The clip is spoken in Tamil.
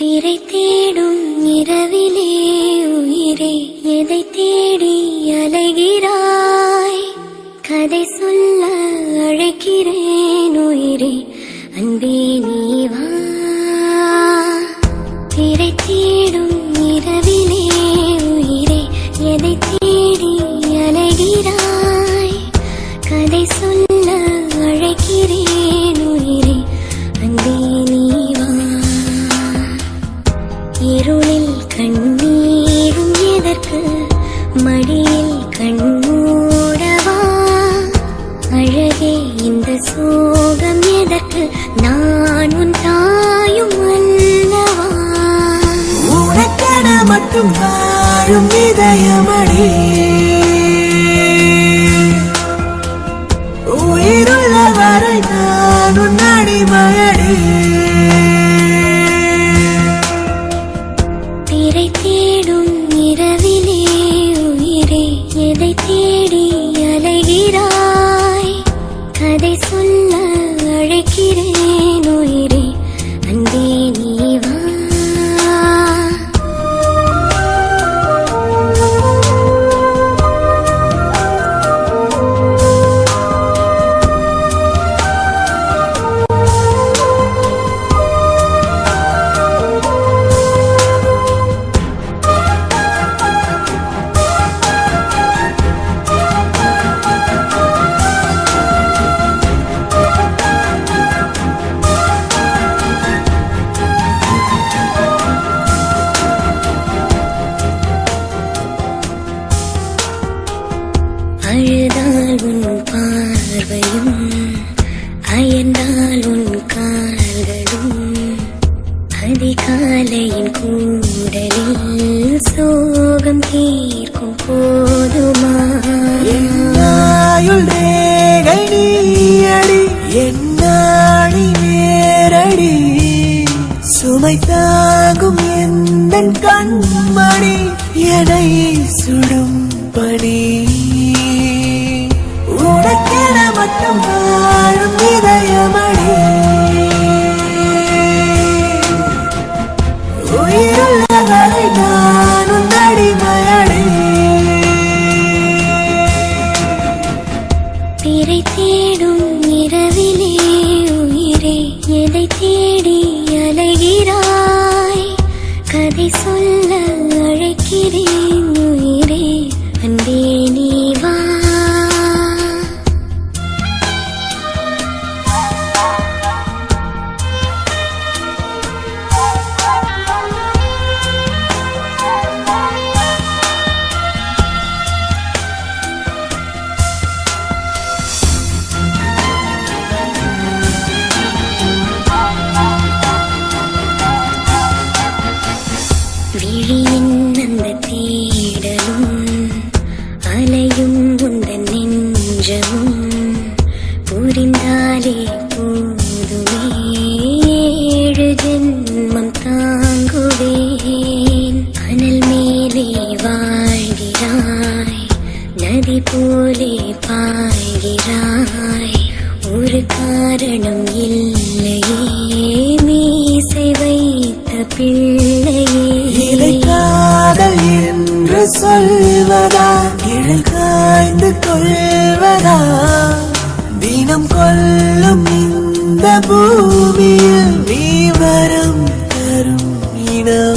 திரை தேடும் இரவிலே உயிரே எதை தேடி அலைகிறாய்? கதை சொல்ல அழைக்கிறேன் உயிரே, அன்பே நீ வா. திரை தேடும் இரவிலே உயிரே எதை தேடி அலைகிறாய்? கதை சொல்ல அழைக்கிறேன் உயிரே, அன்பே நீ வா. இருளில் கண்ணீரும் எதற்கு, மடியில் கண்மூடவா? அழகே இந்த சோகம் எதற்கு, நான் உன் தாயும் அல்லவா? உனக்கென மட்டும் வாழும் இதயமடி, உயிருள்ள வரை நான் உன் அடிமையடி. திரை தேடும் இரவிலே உயிரே எதை தேடி அலைகிறாய்? கதை சொல்ல அழைக்கிறேன் உயிரே, அன்பே நீ வா. அழுதால் உன் பார்வையும், அயர்ந்தால் உன் கால்களும், அதிகாலையின் கூடலில் சோகம் தீர்க்கும் போதுமா? என்னாயுள் ரேகை நீயடி, என்னாடி நேரடி, சுமை தாங்கும் எந்தன் கண்மணி, என்னை சுடும் பணி. உனக்கென மட்டும் வாழும் இதயமடி, உயிருள்ள வரை நான் உன் அடிமையடி. திரை தேடும் இரவிலே உயிரே எதை தேடி அலைகிறாய்? கதை சொல்ல அழைக்கிறேன் உயிரே, அன்பே நீ வா. விழியின் அந்த தேடலும் அலையும் உந்தன் நெஞ்சமும் புரிந்தாலே போதுமே, 7 ஜென்மம் தாங்குவேன். அனல் மேலே வாழ்கிறாய், நதி போலே பாய்கிறாய், ஒரு காரணம் இல்லையே, மீசை வைத்த பிள்ளையே. இதை காதல் என்று சொல்வதா, இழல் காய்ந்து கொள்வதா? தினம் கொல்லும் இந்த பூமியில் நீ வரம் தரும் இனம்